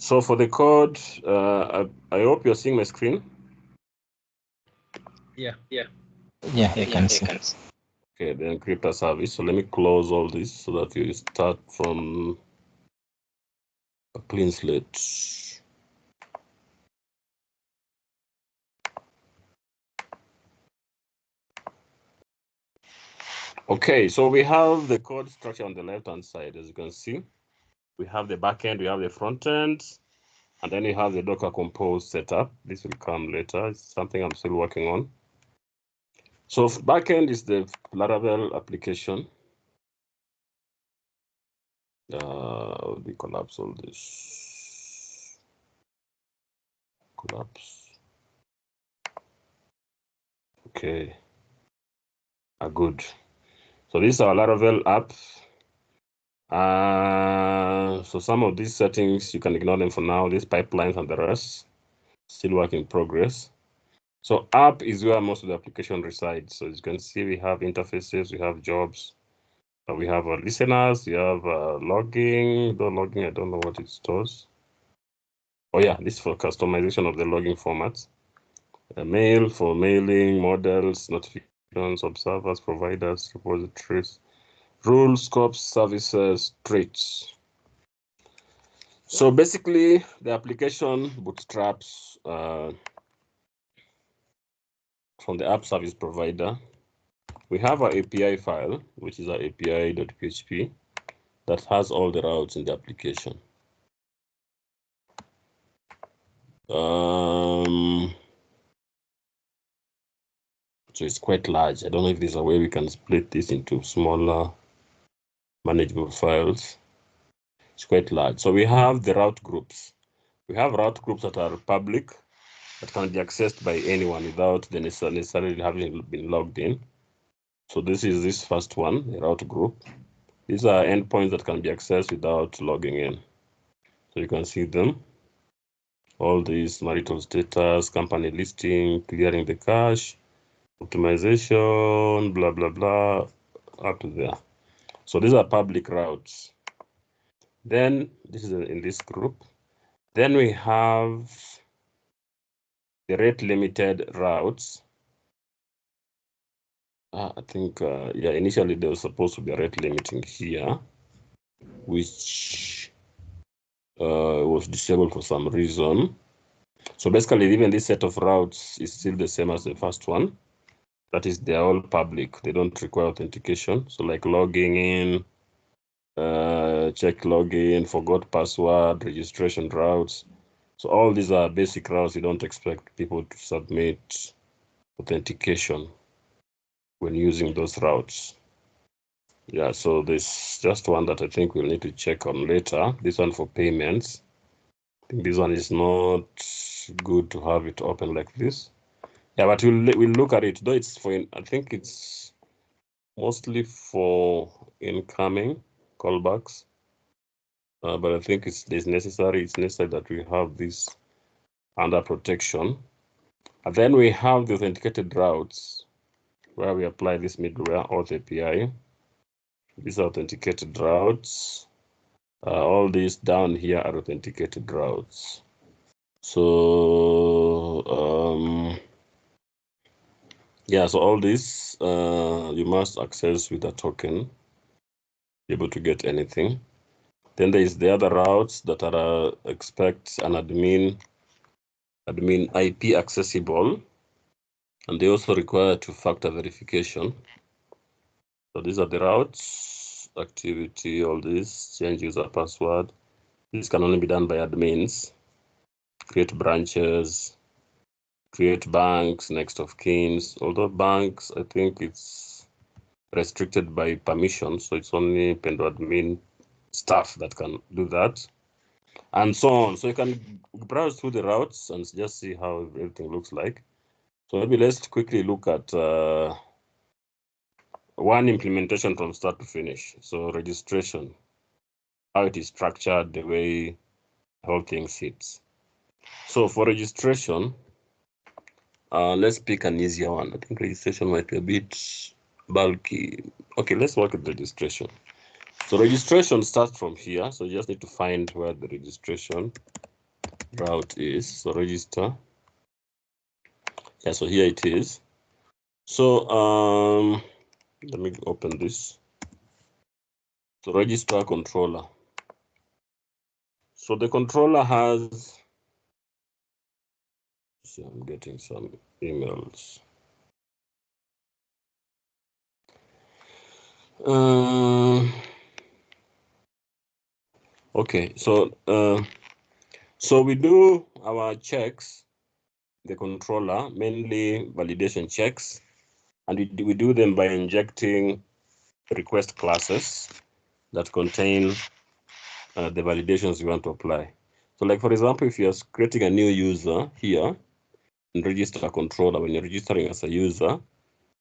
So for the code, I hope you're seeing my screen. Yeah, I can see. Okay, the encryptor service. So let me close all this so that you start from a clean slate. Okay, so we have the code structure on the left-hand side, as you can see. We have the backend, we have the front end, and then you have the Docker Compose setup. This will come later. It's something I'm still working on. So backend is the Laravel application. We collapse all this. Collapse. Okay. Good. So this is our Laravel app. So some of these settings, you can ignore them for now. These pipelines and the rest, still work in progress. So app is where most of the application resides. So as you can see, we have interfaces, we have jobs, we have listeners, we have logging. The logging, I don't know what it stores. Oh yeah, this is for customization of the logging formats. Mail for mailing, models, notifications, observers, providers, repositories, rules, scopes, services, traits. So basically, the application bootstraps from the app service provider. We have our API file, which is our api.php, that has all the routes in the application. So it's quite large. I don't know if there's a way we can split this into smaller manageable files. It's quite large. So we have the route groups. We have route groups that are public, that can be accessed by anyone without necessarily having been logged in. So this is this first one, the route group. These are endpoints that can be accessed without logging in. So you can see them. All these marital status, company listing, clearing the cache, optimization, blah, blah, blah, up to there. So these are public routes. Then this is in this group. Then we have the rate limited routes. I think, yeah, initially there was supposed to be a rate limiting here, which was disabled for some reason. So basically, even this set of routes is still the same as the first one. That is, they're all public. They don't require authentication. So like logging in, check login, forgot password, registration routes. So all these are basic routes. You don't expect people to submit authentication when using those routes. Yeah, so there's just one that I think we'll need to check on later. This one for payments. I think this one is not good to have it open like this. Yeah, but we'll look at it. Though it's for, I think it's mostly for incoming callbacks. But I think it's necessary that we have this under protection. And then we have the authenticated routes where we apply this middleware auth API. These are authenticated routes. All these down here are authenticated routes. So yeah, so all this you must access with a token, be able to get anything. Then there is the other routes that are expect an admin IP accessible, and they also require two-factor verification. So these are the routes, activity, all this, change user password. This can only be done by admins. Create branches, create banks, next of kins. Although banks, I think it's restricted by permission, so it's only Pendo admin staff that can do that, and so on. So you can browse through the routes and just see how everything looks like. So maybe let's quickly look at one implementation from start to finish. So registration, how it is structured, the way the whole thing sits. So for registration, let's pick an easier one. I think registration might be a bit bulky. Okay, let's work with registration. So registration starts from here. So you just need to find where the registration route is. So register. Yeah, so here it is. So let me open this. So register controller. So the controller has, see, I'm getting some emails. Okay, so we do our checks, the controller, mainly validation checks, and we do them by injecting request classes that contain the validations you want to apply. So like, for example, if you're creating a new user here in register controller, when you're registering as a user,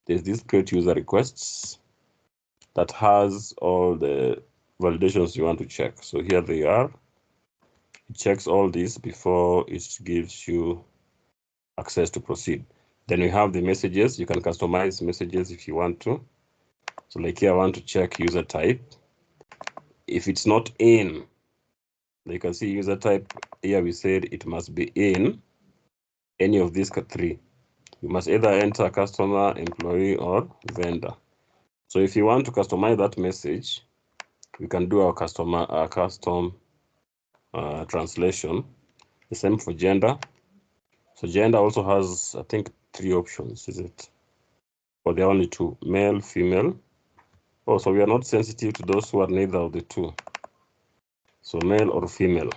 there's this create user requests that has all the validations you want to check. So here they are. It checks all this before it gives you access to proceed. Then we have the messages. You can customize messages if you want to. So like here, I want to check user type. If it's not in, you can see user type here, we said it must be in any of these three. You must either enter customer, employee, or vendor. So if you want to customize that message, we can do our custom translation. The same for gender. So gender also has, I think, 3 options, is it? Or there are only 2, male, female. Oh, so we are not sensitive to those who are neither of the 2. So male or female.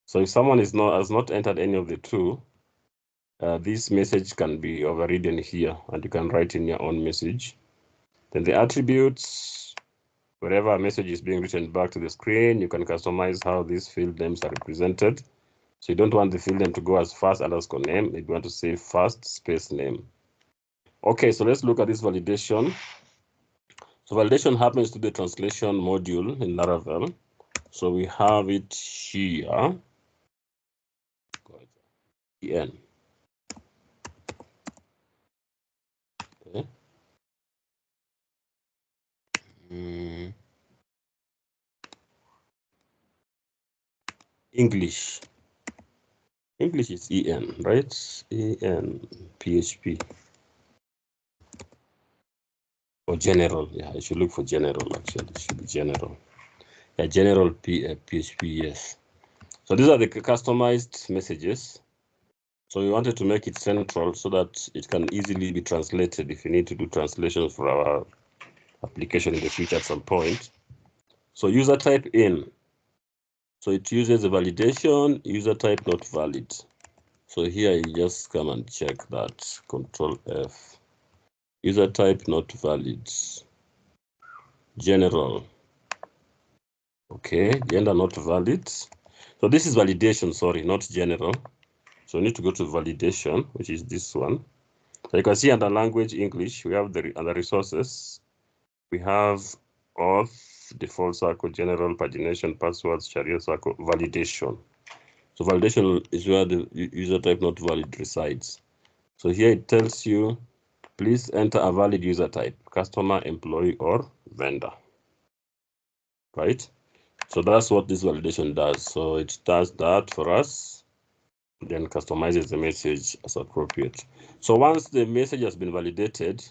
So if someone has not entered any of the 2, this message can be overridden here, and you can write in your own message. Then the attributes, wherever a message is being written back to the screen, you can customize how these field names are represented. So you don't want the field name to go as first underscore name. You want to say first space name. Okay, so let's look at this validation. So validation happens to the translation module in Laravel. So we have it here. En. Okay. English. English is EN, right? EN, PHP. Or general. Yeah, I should look for general, actually. It should be general. Yeah, general PHP, yes. So these are the customized messages. So we wanted to make it central so that it can easily be translated if you need to do translations for our application in the future at some point. So user type in. So it uses a validation, user type not valid. So here you just come and check that, Control F. User type not valid. General. Okay, gender not valid. So this is validation, sorry, not general. So we need to go to validation, which is this one. So you can see under language English, we have under resources, we have auth, default circle, general, pagination, passwords, chariot circle, validation. So validation is where the user type not valid resides. So here it tells you, please enter a valid user type, customer, employee, or vendor, right? So that's what this validation does. So it does that for us, then customizes the message as appropriate. So once the message has been validated,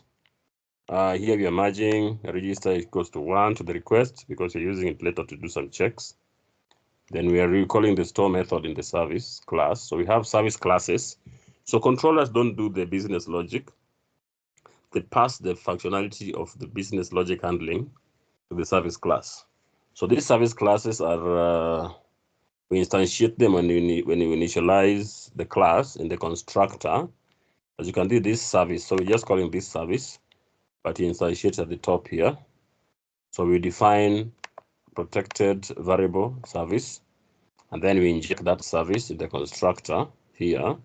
here we are merging register equals to 1 to the request because you're using it later to do some checks. Then we are recalling the store method in the service class. So we have service classes. So controllers don't do the business logic. They pass the functionality of the business logic handling to the service class. So these service classes are, we instantiate them when you initialize the class in the constructor. As you can do this service, so we're just calling this service, but you instantiate at the top here. So we define protected variable service, and then we inject that service in the constructor here,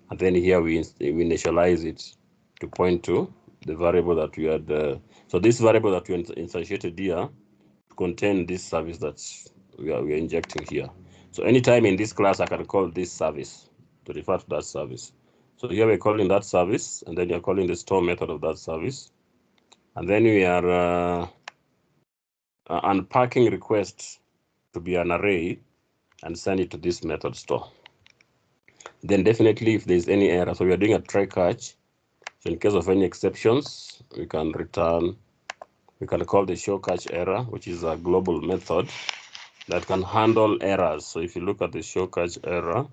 and then here we initialize it to point to the variable that we had. So this variable that we instantiated here contain this service that we are injecting here. So anytime in this class, I can call this service to refer to that service. So here we're calling that service, and then you're calling the store method of that service. And then we are unpacking requests to be an array. and send it to this method store. Then definitely if there's any error, so we are doing a try catch. So in case of any exceptions, we can call the show catch error, which is a global method that can handle errors. So if you look at the show catch error,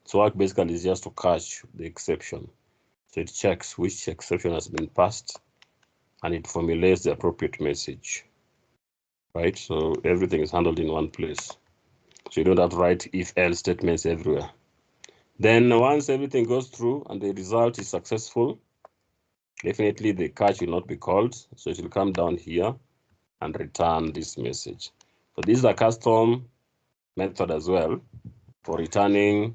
its work basically is just to catch the exception. So it checks which exception has been passed and it formulates the appropriate message, right? So everything is handled in one place. So you don't have to write if-else statements everywhere. Then once everything goes through and the result is successful, definitely the catch will not be called. So it will come down here and return this message. So this is a custom method as well for returning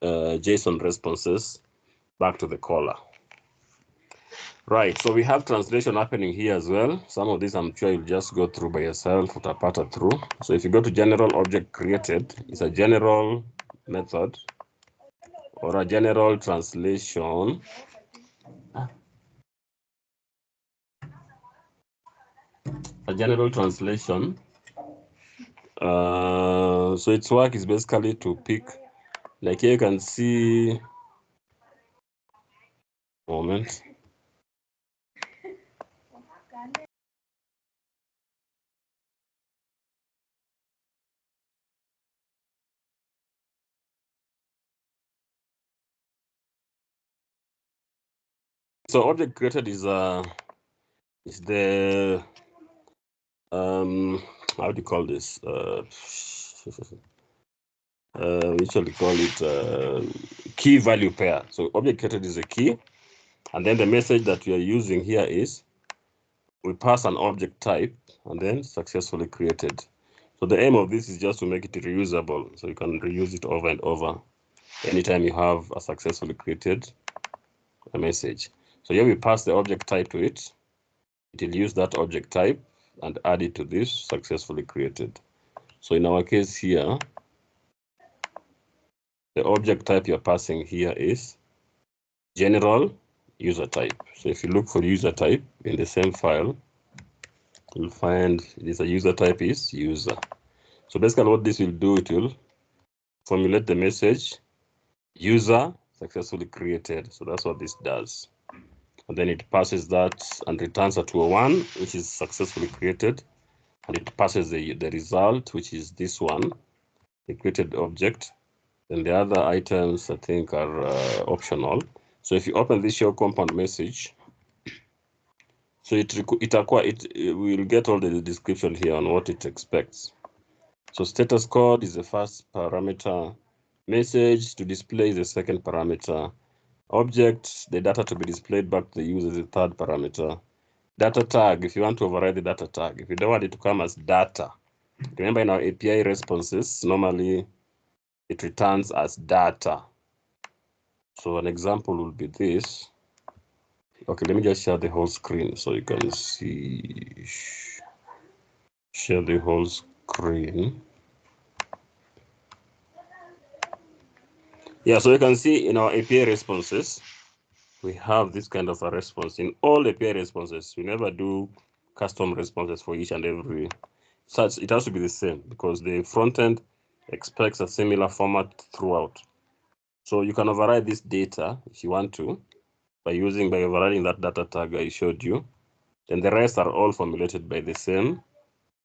JSON responses back to the caller. Right, so we have translation happening here as well. Some of these I'm sure you'll just go through by yourself, utapata through. So if you go to general object created, it's a general method or a general translation. A general translation. So its work is basically to pick, like here you can see, moment. So object created is the how do you call this? We usually call it key value pair. So object created is a key, and then the message that we are using here is we pass an object type and then successfully created. So the aim of this is just to make it reusable, so you can reuse it over and over anytime you have a successfully created a message. So here we pass the object type to it. It will use that object type and add it to this successfully created. So in our case here, the object type you're passing here is general user type. So if you look for user type in the same file, you'll find it is a user type is user. So basically what this will do, it will formulate the message user successfully created. So that's what this does. And then it passes that and returns a 201, which is successfully created. And it passes the result, which is this one, the created object. Then the other items, I think, are optional. So if you open this show compound message, so it will get all the description here on what it expects. So status code is the first parameter. Message to display is the second parameter. Object, the data to be displayed back to the user is the third parameter. Data tag, if you want to override the data tag. If you don't want it to come as data. Remember in our API responses, normally it returns as data. So an example will be this. Okay, let me just share the whole screen so you can see. Share the whole screen. Yeah, so you can see in our API responses, we have this kind of a response. In all API responses, we never do custom responses for each and every. Such it has to be the same because the front end expects a similar format throughout. So you can override this data if you want to by overriding that data tag I showed you. Then the rest are all formulated by the same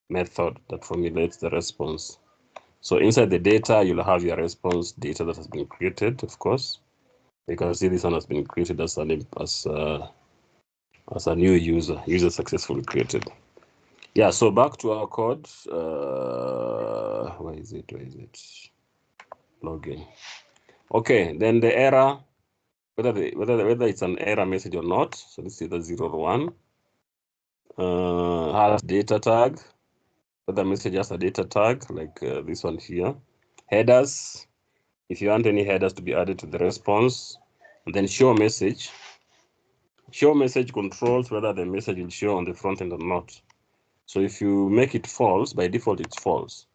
method that formulates the response. So inside the data, you'll have your response data that has been created, of course. You can see this one has been created as a new user successfully created. Yeah, so back to our code. Where is it? Login. Okay, then the error, whether it's an error message or not. So let's see the 0 or 1. Has data tag. Whether message has a data tag like this one here. Headers. If you want any headers to be added to the response, and then show message. Show message controls whether the message will show on the front end or not. So if you make it false, by default it's false.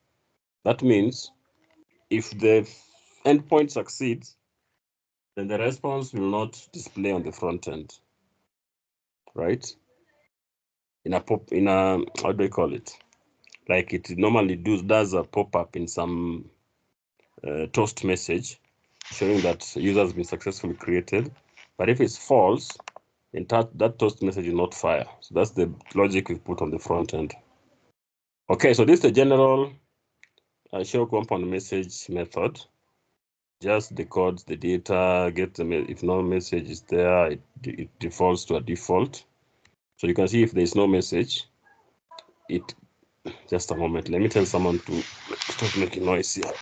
That means if the endpoint succeeds, then the response will not display on the front end, right? How do I call it? Like it normally does a pop-up in some toast message showing that user has been successfully created. But if it's false, then that toast message will not fire. So that's the logic we put on the front end. Okay, so this is the general show compound message method. Just decodes the data, get the if no message is there, it defaults to a default. So you can see if there is no message, just a moment. Let me tell someone to stop making noise here.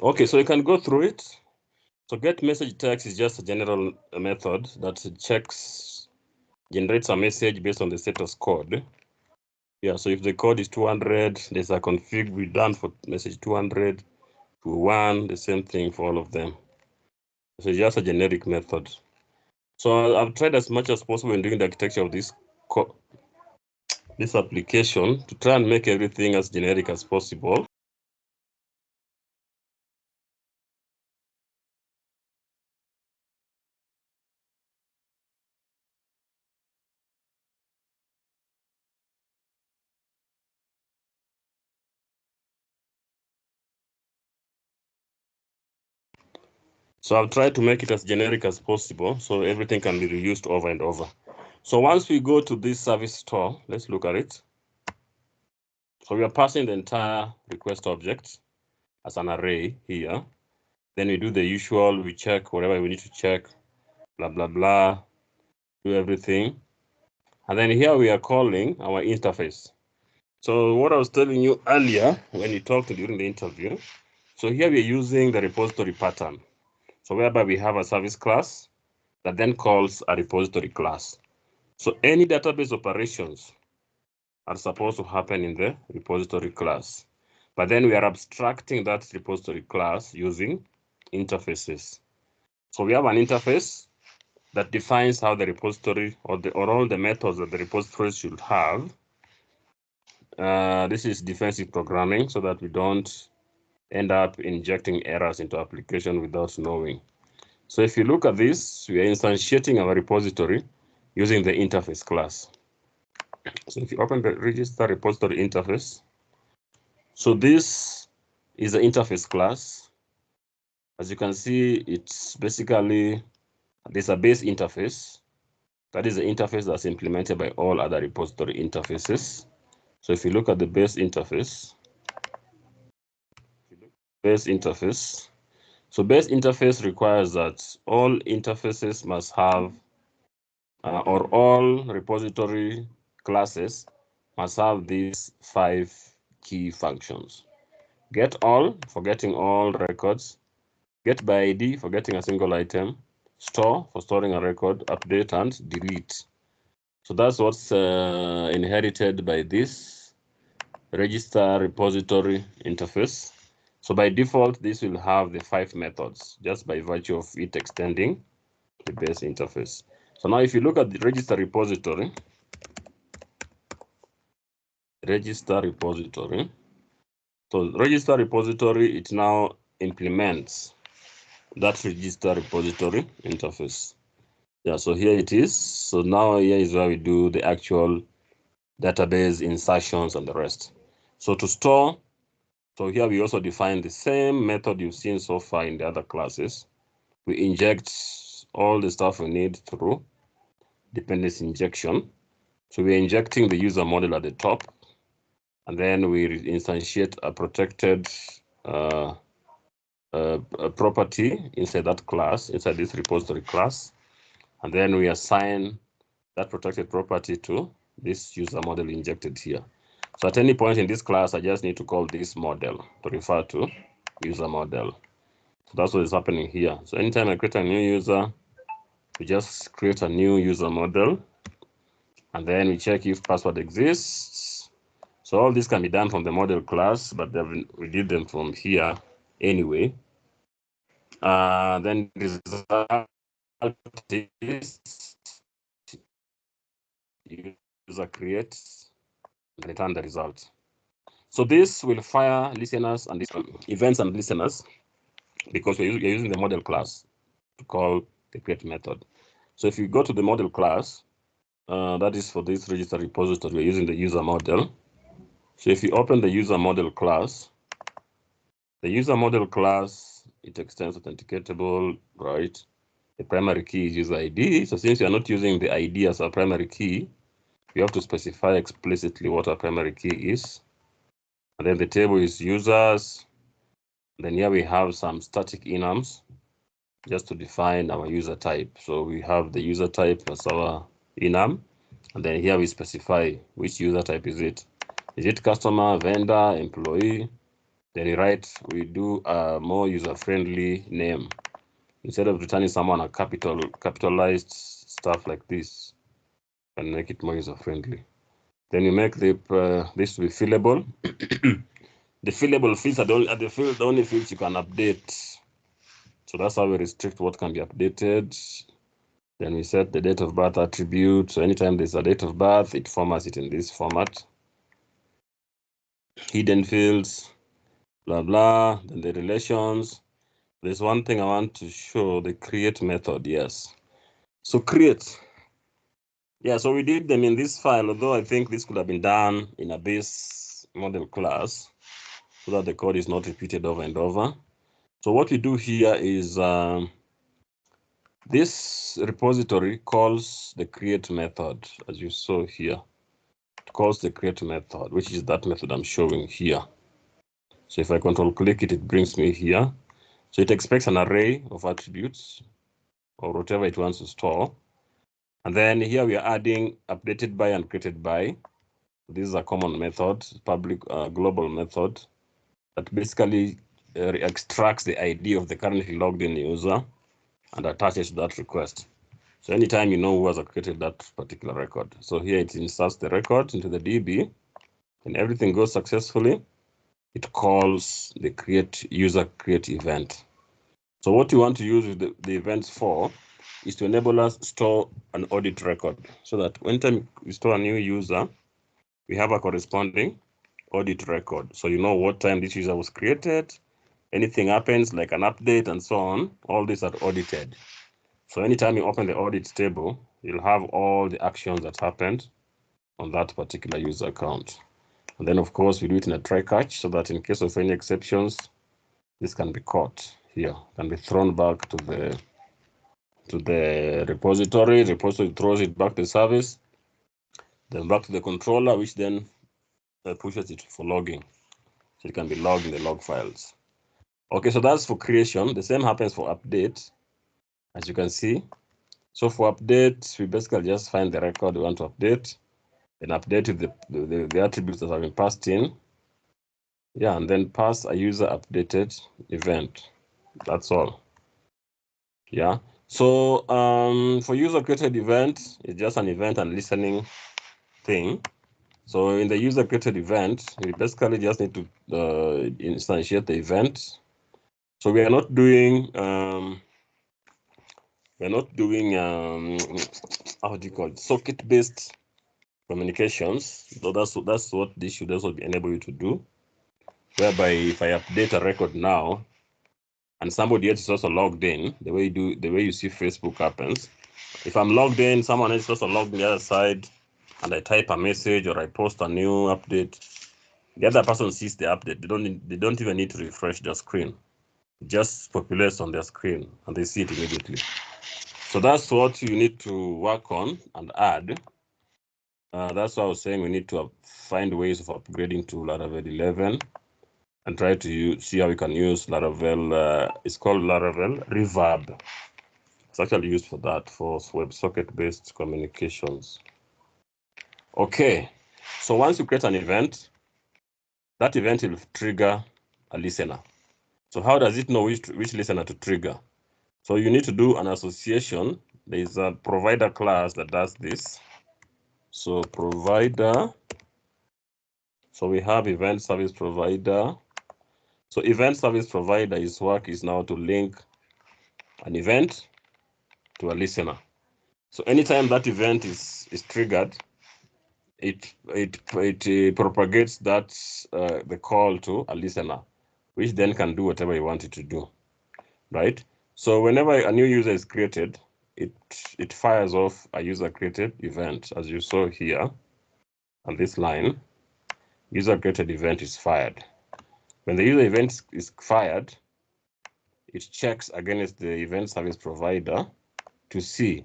Okay, so you can go through it. So get message text is just a general method that generates a message based on the status code. Yeah, so if the code is 200, there's a config we done for message 200 to 1, the same thing for all of them. So it's just a generic method. So I've tried as much as possible in doing the architecture of this application to try and make everything as generic as possible. So I've tried to make it as generic as possible so everything can be reused over and over. So once we go to this service store, let's look at it. So we are passing the entire request object as an array here. Then we do the usual, we check whatever we need to check, blah, blah, blah, do everything. And then here we are calling our interface. So what I was telling you earlier when you talked during the interview, so here we're using the repository pattern. So whereby we have a service class that then calls a repository class. So any database operations are supposed to happen in the repository class. But then we are abstracting that repository class using interfaces. So we have an interface that defines how the repository or all the methods that the repository should have. This is defensive programming so that we don't end up injecting errors into application without knowing. So if you look at this, we are instantiating our repository using the interface class. So if you open the register repository interface, so this is the interface class. As you can see, it's basically, there's a base interface. That is the interface that's implemented by all other repository interfaces. So if you look at the base interface, so base interface requires that all interfaces must have, or all repository classes must have these 5 key functions. Get all for getting all records, get by ID for getting a single item, store for storing a record, update and delete. So that's what's inherited by this register repository interface. So by default, this will have the 5 methods just by virtue of it extending the base interface. So now if you look at the register repository, so register repository, it now implements that register repository interface. Yeah, so here it is. So now here is where we do the actual database insertions and the rest. So to store, so here we also define the same method you've seen so far in the other classes. We inject all the stuff we need through dependency injection. So we're injecting the user model at the top, and then we instantiate a protected a property inside that class, inside this repository class, and then we assign that protected property to this user model injected here. So at any point in this class, I just need to call this model to refer to user model. So that's what is happening here. So anytime I create a new user, we just create a new user model, and then we check if password exists. So all this can be done from the model class, but we did them from here anyway. Then result is user creates and return the result. So this will fire listeners and events and listeners, because we're using the model class to call the create method. So if you go to the model class, that is for this register repository, we're using the user model. So if you open the user model class, the user model class, it extends authenticatable, right? The primary key is user ID. So since you are not using the ID as a primary key, you have to specify explicitly what our primary key is. And then the table is users. Then here we have some static enums just to define our user type. So we have the user type as our enum. And then here we specify which user type is it. Is it customer, vendor, employee? Then we do a more user-friendly name. Instead of returning someone a capitalized stuff like this, and make it more user-friendly. Then you make this to be fillable. The fillable fields are the only fields you can update. So that's how we restrict what can be updated. Then we set the date of birth attribute. So anytime there's a date of birth, it formats it in this format. Hidden fields, blah, blah. Then the relations. There's one thing I want to show, the create method, yes. So create. Yeah, so we did them in this file, although I think this could have been done in a base model class so that the code is not repeated over and over. So what we do here is this repository calls the create method, as you saw here. It calls the create method, which is that method I'm showing here. So if I control click it, it brings me here. So it expects an array of attributes or whatever it wants to store. And then here we are adding updated by and created by. This is a common method, public global method that basically extracts the ID of the currently logged in user and attaches to that request. So anytime you know who has created that particular record. So here it inserts the record into the DB, and everything goes successfully. It calls the user create event. So what you want to use the events for is to enable us to store an audit record, so that when time we store a new user, we have a corresponding audit record. So you know what time this user was created, anything happens like an update and so on, all these are audited. So anytime you open the audit table, you'll have all the actions that happened on that particular user account. And then of course we do it in a try catch so that in case of any exceptions, this can be caught here, can be thrown back to the repository. The repository throws it back to the service, then back to the controller, which then pushes it for logging. So it can be logged in the log files. Okay, so that's for creation. The same happens for update, as you can see. So for update, we basically just find the record we want to update, and update with the attributes that have been passed in. Yeah, and then pass a user updated event. That's all. Yeah. So for user created event, it's just an event and listening thing. So in the user created event, we basically just need to instantiate the event. So we are not doing how do you call it, socket based communications. So that's what this should also enable you to do, whereby if I update a record now and somebody else is also logged in, the way you see Facebook happens. If I'm logged in, someone else is also logged in the other side, and I type a message or I post a new update, the other person sees the update. They don't even need to refresh their screen. It just populates on their screen and they see it immediately. So that's what you need to work on and add. That's why I was saying we need to find ways of upgrading to Laravel 11 and try to see how we can use Laravel. It's called Laravel Reverb. It's actually used for that, for WebSocket-based communications. Okay, so once you create an event, that event will trigger a listener. So how does it know which listener to trigger? So you need to do an association there's a provider class that does this. So provider, so we have event service provider. So event service provider, his work is now to link an event to a listener. So anytime that event is triggered, it propagates that the call to a listener, which then can do whatever you want it to do, right? So whenever a new user is created, it fires off a user created event, as you saw here on this line. User created event is fired. When the user event is fired, it checks against the event service provider to see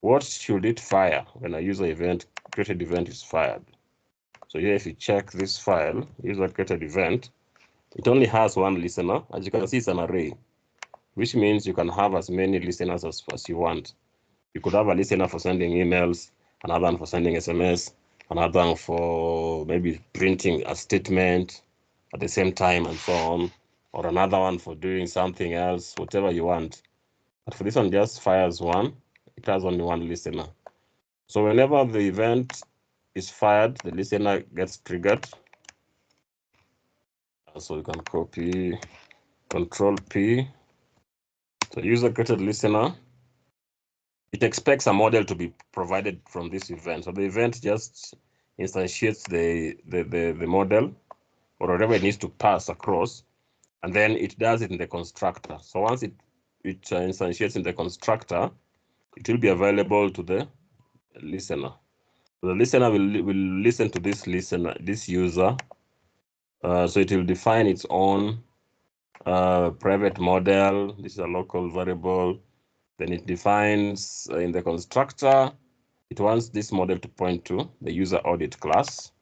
what should it fire when a user event created event is fired. So here, if you check this file, user created event, it only has one listener. As you can see, it's an array, which means you can have as many listeners as you want. You could have a listener for sending emails, another one for sending SMS, another one for maybe printing a statement at the same time and so on, or another one for doing something else, whatever you want. But for this one, just fires one. It has only one listener. So whenever the event is fired, the listener gets triggered. So you can copy, Control P. So user created listener. It expects a model to be provided from this event. So the event just instantiates the model or whatever it needs to pass across, and then it does it in the constructor. So once it instantiates in the constructor, it will be available to the listener. So the listener will listen to this user. So it will define its own private model. This is a local variable. Then it defines in the constructor, it wants this model to point to the user audit class,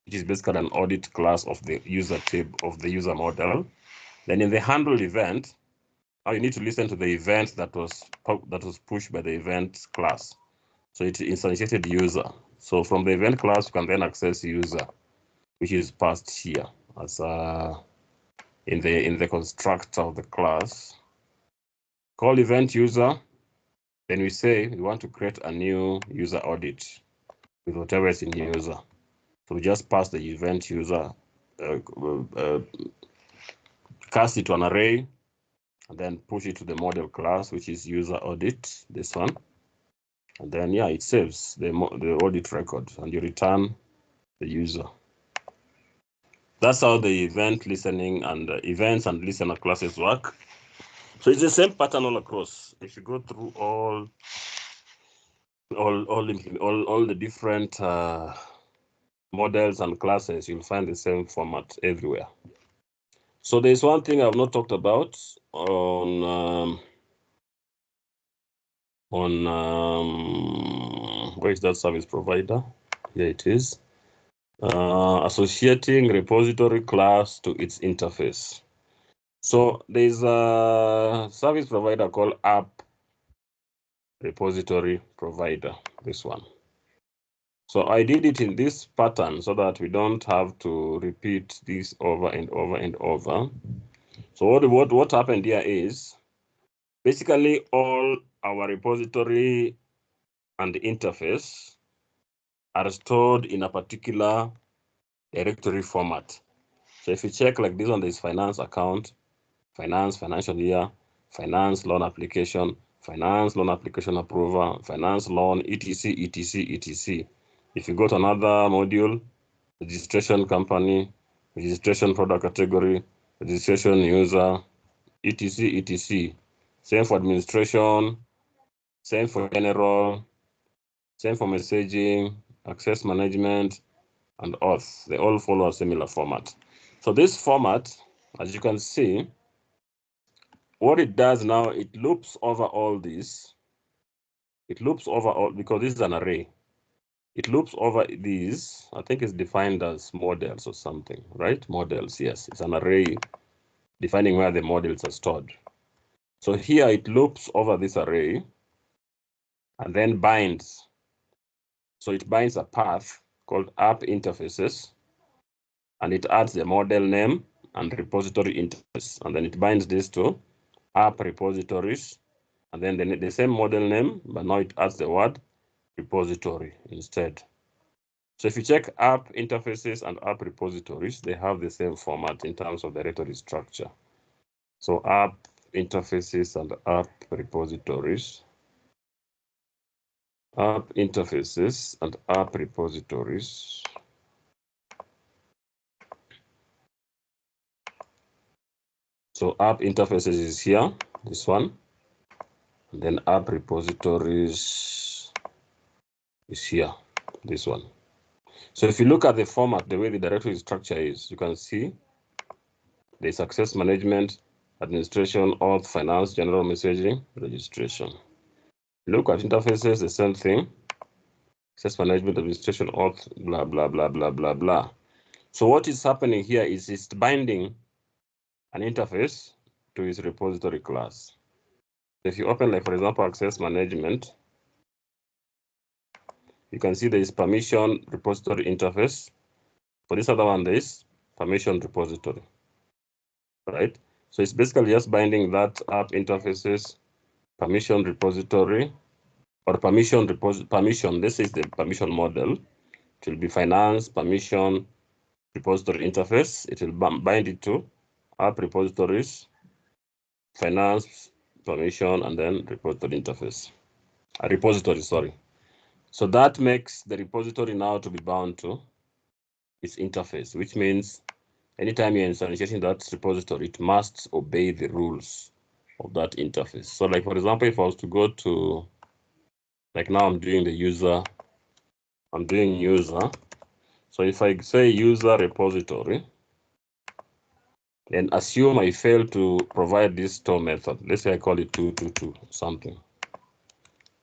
which is basically an audit class of the user table of the user model. Then in the handle event, now you need to listen to the event that was pushed by the event class. So it instantiated user. So from the event class, you can then access user, which is passed here as in the constructor of the class. Call event user. Then we say we want to create a new user audit with whatever is in user. So we just pass the event user, cast it to an array, and then push it to the model class, which is user audit, this one. And then, yeah, it saves the audit record, and you return the user. That's how the event listening and events and listener classes work. So it's the same pattern all across. If you go through all the different models and classes, you'll find the same format everywhere. So there's one thing I've not talked about on where is that service provider? Here it is. Associating repository class to its interface. So there's a service provider called app repository provider, this one. So I did it in this pattern so that we don't have to repeat this over and over and over. So what happened here is basically all our repository and the interface are stored in a particular directory format. So if you check like this one, there's finance account, finance financial year, finance loan application approval, finance loan, etc, etc, etc. If you go to another module, registration company, registration product category, registration user, etc, etc. Same for administration, same for general, same for messaging, access management, and auth. They all follow a similar format. So this format, as you can see, what it does now, it loops over all these. It loops over all, because this is an array. It loops over these. I think it's defined as models or something, right? Models, yes. It's an array defining where the models are stored. So here it loops over this array and then binds. So it binds a path called app interfaces, and it adds the model name and repository interface. And then it binds this to app repositories and then the same model name, but now it adds the word repository instead. So if you check app interfaces and app repositories, they have the same format in terms of the directory structure. So app interfaces and app repositories. App interfaces and app repositories. So app interfaces is here, this one. And then app repositories is here, this one. So if you look at the format, the way the directory structure is, you can see the success management, administration, auth, finance, general messaging, registration. Look at interfaces, the same thing. Success management, administration, auth, blah, blah, blah, blah, blah, blah. So what is happening here is it's binding an interface to its repository class. If you open, like, for example, access management, you can see there is permission repository interface. For this other one, there is permission repository, right? So it's basically just binding that app interfaces permission repository or permission, this is the permission model. It will be finance, permission, repository interface. It will bind it to app repositories, finance, permission, and then repository interface. A repository, sorry. So that makes the repository now to be bound to its interface, which means anytime you're instantiating that repository, it must obey the rules of that interface. So like, for example, if I was to go to, like now I'm doing the user, I'm doing user. So if I say user repository, and assume I fail to provide this store method, let's say I call it 222 something,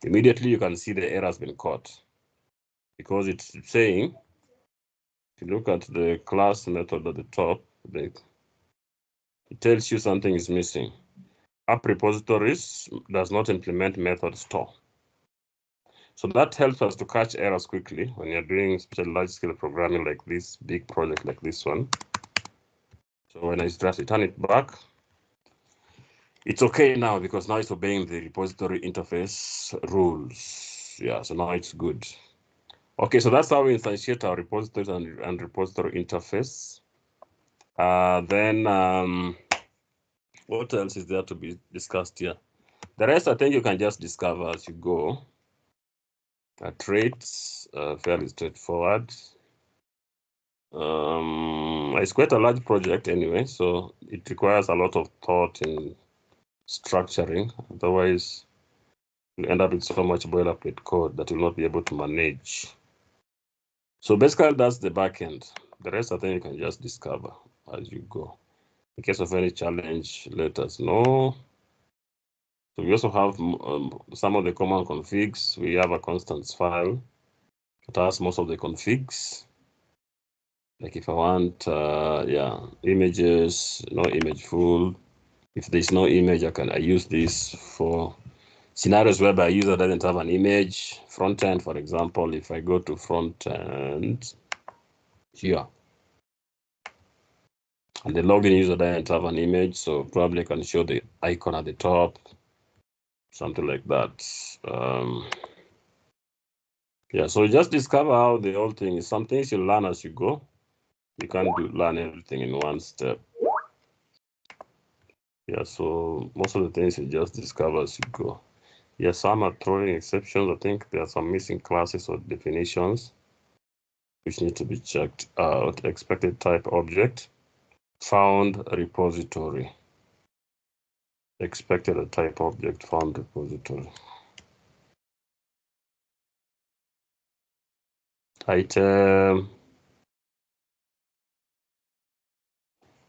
immediately you can see the error has been caught because it's saying, if you look at the class method at the top, it tells you something is missing. App repositories does not implement method store. So that helps us to catch errors quickly when you're doing especially large scale programming like this, big project like this one. So when I just return it back, it's okay now because now it's obeying the repository interface rules. Yeah, so now it's good. Okay, so that's how we instantiate our repositories and repository interface. Then what else is there to be discussed here? The rest, I think you can just discover as you go. Traits, fairly straightforward. It's quite a large project anyway, so it requires a lot of thought in structuring. Otherwise, you end up with so much boilerplate code that you'll not be able to manage. So basically, that's the backend. The rest, I think you can just discover as you go. In case of any challenge, let us know. So we also have some of the common configs. We have a constants file that has most of the configs. Like if I want, images, no image full. If there's no image, I use this for scenarios whereby a user doesn't have an image. Front end, for example, if I go to front end here, and the login user doesn't have an image, so probably I can show the icon at the top, something like that. Yeah, so just discover how the whole thing is. Some things you learn as you go. You can't learn everything in one step. Yeah, so most of the things you just discover as you go. Yeah, some are throwing exceptions. I think there are some missing classes or definitions which need to be checked out. Expected type object, found repository. Expected type object, found repository. Item.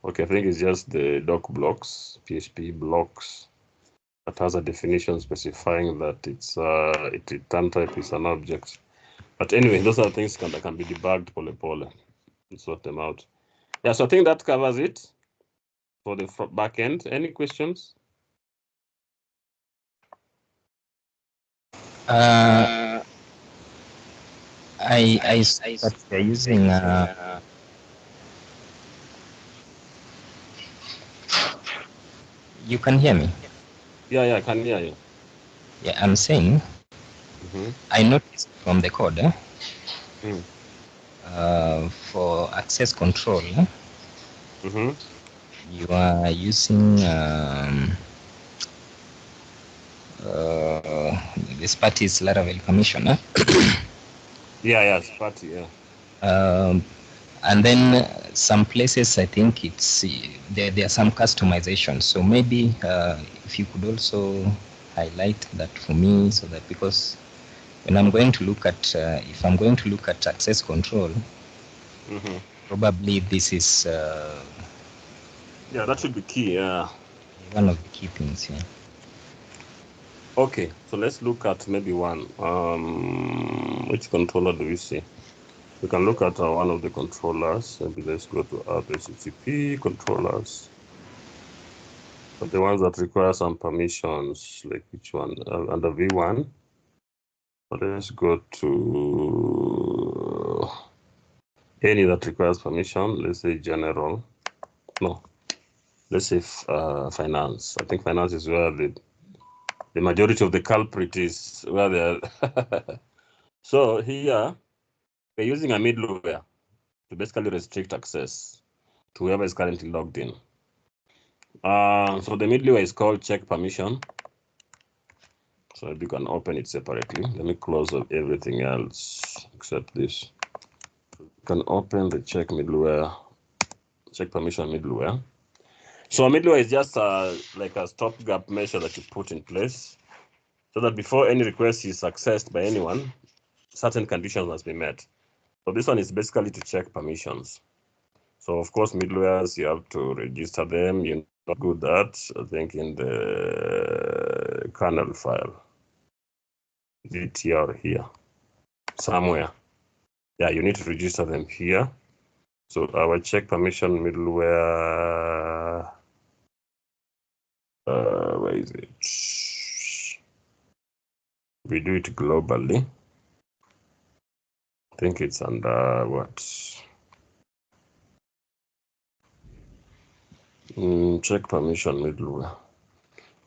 Okay, I think it's just the doc blocks, PHP blocks, that has a definition specifying that its return type is an object. But anyway, those are things that can be debugged pole and sort them out. Yeah, so I think that covers it for the backend. Any questions? I see that they're using you can hear me? Yeah, I can hear you. Yeah, I'm saying I noticed from the code for access control, you are using this part is Laravel permission. Yeah, party, yeah. And then some places I think it's there are some customization. So maybe if you could also highlight that for me, so that because when I'm going to look at if I'm going to look at access control, probably this is yeah, that should be key. Yeah, one of the key things here. Okay, so let's look at maybe one. Which controller do we see? We can look at one of the controllers. Maybe let's go to our HTTP controllers. But the ones that require some permissions, like which one? Under V1. But let's go to any that requires permission. Let's say general. No, let's say finance. I think finance is where the majority of the culprit is, where they're. So here, we're using a middleware to basically restrict access to whoever is currently logged in. So the middleware is called check permission. So you can open it separately. Let me close up everything else except this. You can open the check permission middleware. So a middleware is just like a stopgap measure that you put in place so that before any request is accessed by anyone, certain conditions must be met. So this one is basically to check permissions. So of course, middlewares, you have to register them. You not do that, I think, in the kernel file, DTR here, somewhere. Yeah, you need to register them here. So our check permission middleware, where is it? We do it globally. I think it's under what? Check permission middleware.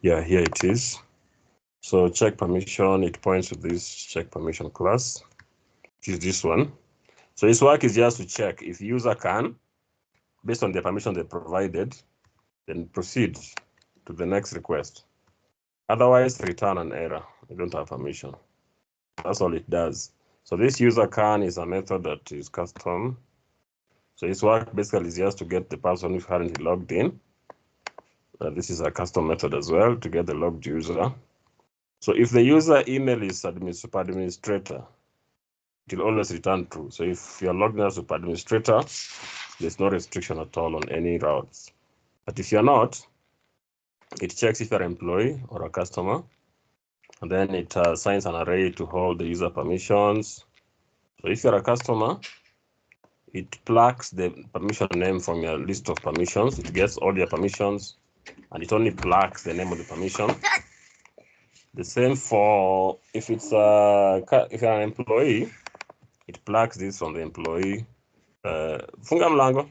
Yeah, here it is. So check permission, it points to this check permission class, which is this one. So its work is just to check if user can, based on the permission they provided, then proceed to the next request. Otherwise, return an error. You don't have permission. That's all it does. So this user can is a method that is custom. So its work basically is just to get the person who's currently logged in. This is a custom method as well to get the logged user. So if the user email is super administrator, it will always return true. So if you're logged in as super administrator, there's no restriction at all on any routes. But if you're not, it checks if you're an employee or a customer, and then it assigns an array to hold the user permissions. So if you're a customer, it plucks the permission name from your list of permissions. It gets all your permissions, and it only plucks the name of the permission. The same for if you're an employee, it plucks this from the employee. Funga mlango.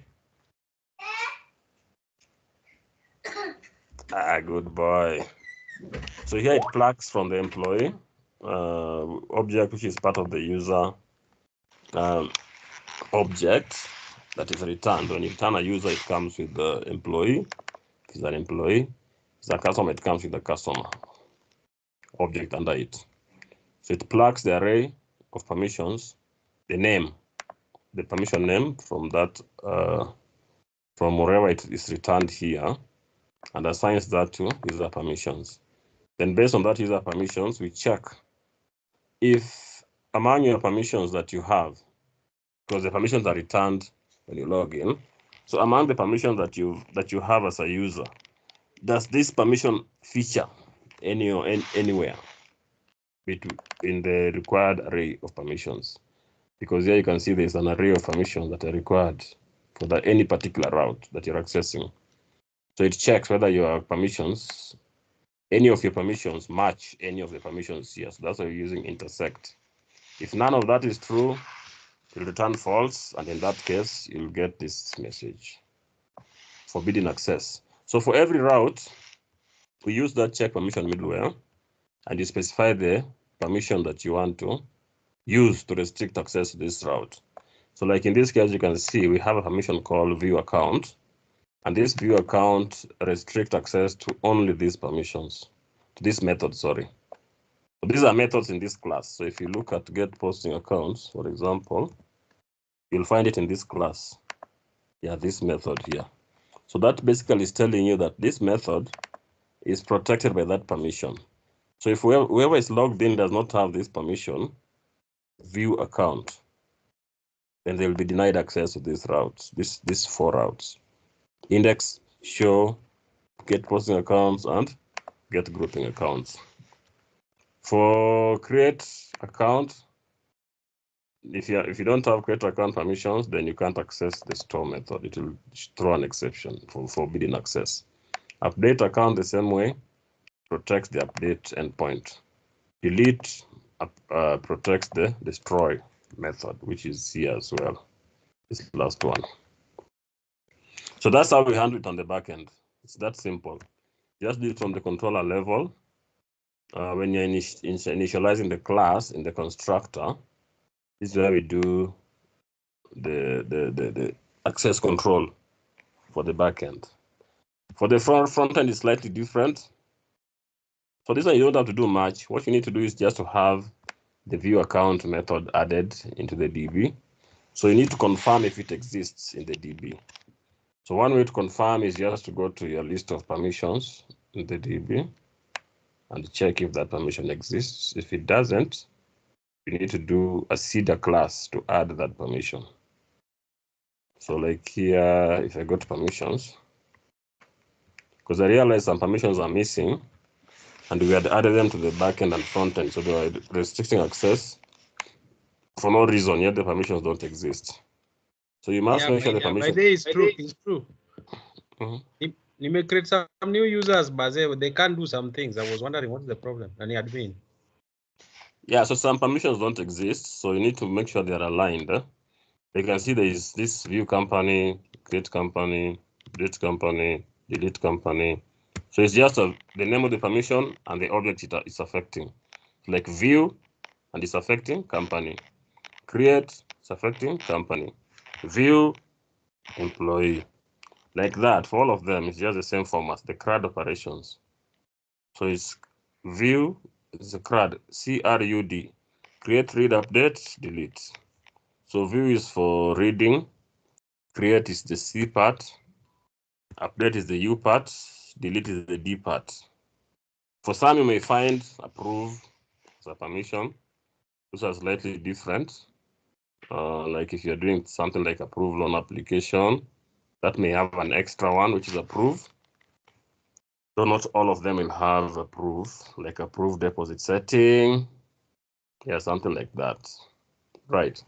Good boy. So here it plucks from the employee object, which is part of the user object that is returned. When you return a user, it comes with the employee. If it's an employee, if it's a customer, it comes with the customer object under it. So it plucks the array of permissions, the name, the permission name from that, from wherever it is returned here, and assigns that to user permissions. Then based on that user permissions, we check if among your permissions that you have, because the permissions are returned when you log in. So among the permissions that you have as a user, does this permission feature anywhere in the required array of permissions? Because here you can see there's an array of permissions that are required for any particular route that you're accessing. So it checks whether your permissions, any of your permissions match any of the permissions here. So that's why we're using intersect. If none of that is true, it'll return false, and in that case, you'll get this message, forbidden access. So for every route, we use that check permission middleware and you specify the permission that you want to use to restrict access to this route. So like in this case, you can see we have a permission called view account, and this view account restrict access to only these permissions, to this method, sorry. So these are methods in this class. So if you look at get posting accounts, for example, you'll find it in this class. Yeah, this method here. So that basically is telling you that this method is protected by that permission. So if whoever is logged in does not have this permission, view account, then they'll be denied access to these routes, these 4 routes: index, show, get posting accounts, and get grouping accounts. For create account, if you don't have create account permissions, then you can't access the store method. It will throw an exception for forbidden access. Update account the same way, protects the update endpoint. Delete protects the destroy method, which is here as well, this last one. So that's how we handle it on the back end. It's that simple. Just do it from the controller level. When you're initializing the class in the constructor, this is where we do the access control for the backend. For the front end is slightly different. So this one you don't have to do much. What you need to do is just to have the view account method added into the DB. So you need to confirm if it exists in the DB. So one way to confirm is just to go to your list of permissions in the DB and check if that permission exists. If it doesn't, you need to do a seeder class to add that permission. So like here, if I go to permissions, because I realized some permissions are missing, and we had added them to the backend and frontend, so they were restricting access for no reason, yet the permissions don't exist. So you must make sure the permission. By the way, it's true. It's true. You may create some new users, but they can't do some things. I was wondering what's the problem. Any admin? Yeah, so some permissions don't exist, so you need to make sure they are aligned. You can see there is this view company, create company, delete company, delete company. So it's just the name of the permission and the object it's affecting. Like view, and it's affecting company. Create, it's affecting company. View, employee. Like that, for all of them, it's just the same format, the CRUD operations. So it's view, it's a CRUD, CRUD. Create, read, update, delete. So view is for reading, create is the C part, update is the U part, delete is the D part. For some, you may find approve as a permission. Those are slightly different. Like if you're doing something like approve loan application, that may have an extra one, which is approve. So not all of them will have approve, like approve deposit setting. Yeah, something like that. Right.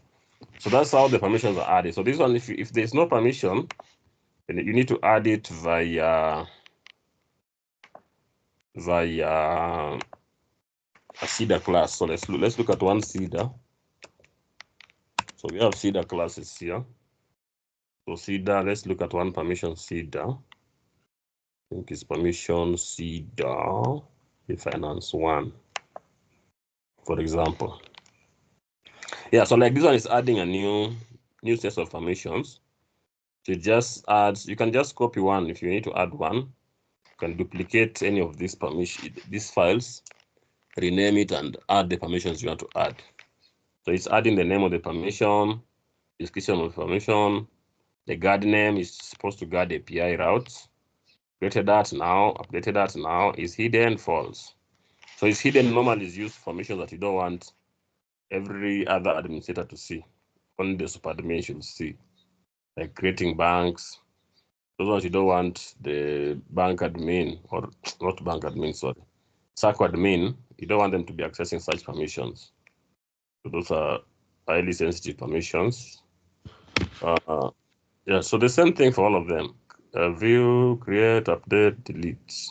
So that's how the permissions are added. So this one, if there's no permission, then you need to add it via a seeder class. So let's look at one seeder. So we have seeder classes here. So seeder, let's look at one permission seeder. I think it's permission seeder, the finance one, for example. Yeah, so like this one is adding a new set of permissions. So just add, you can just copy one if you need to add one. You can duplicate any of these files, rename it, and add the permissions you want to add. So it's adding the name of the permission, description of the permission, the guard name is supposed to guard API routes. Created that now, updated that now, is hidden, false. So it's hidden normally is used for permissions that you don't want every other administrator to see. Only the super admin should see. Like creating banks. Those ones you don't want the bank admin, or not bank admin, sorry. SAC admin, you don't want them to be accessing such permissions. So those are highly sensitive permissions. Yeah, so the same thing for all of them. View, create, update, delete.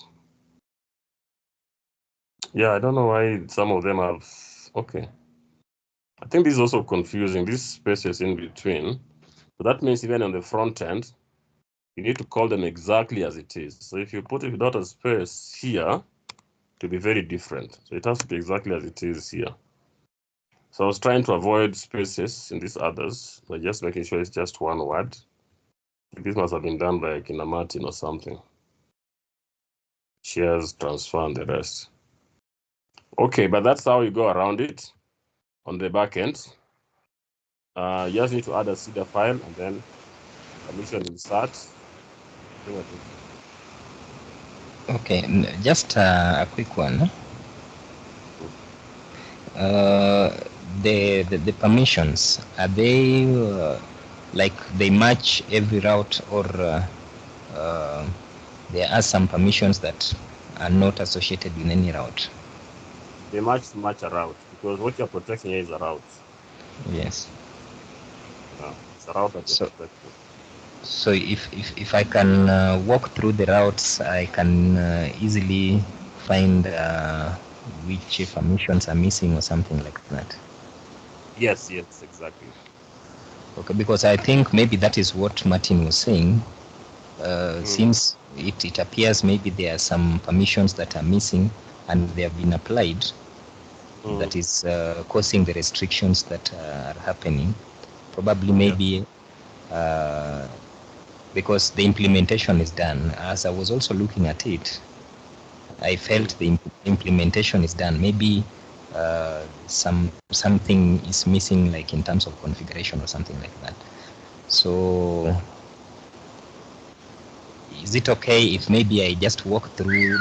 Yeah, I don't know why some of them have, okay. I think this is also confusing, these spaces in between. So that means even on the front end, you need to call them exactly as it is. So if you put it without a space here, to be very different. So it has to be exactly as it is here. So I was trying to avoid spaces in these others, but just making sure it's just one word. This must have been done by Martin or something. Shares, transfer, and the rest. Okay, but that's how you go around it on the back end. You just need to add a CEDA file and then permission insert. Okay, just a quick one. The permissions, are they like they match every route, or there are some permissions that are not associated with any route? They match a route, because what you're protecting here is a route. Yes. It's a route that you're protecting. So if I can walk through the routes, I can easily find which permissions are missing or something like that. Yes, exactly. Okay, because I think maybe that is what Martin was saying. Since it appears maybe there are some permissions that are missing and they have been applied, that is causing the restrictions that are happening. Probably maybe because the implementation is done. As I was also looking at it, I felt the implementation is done. Maybe something is missing, like in terms of configuration or something like that. So is it okay if maybe I just walk through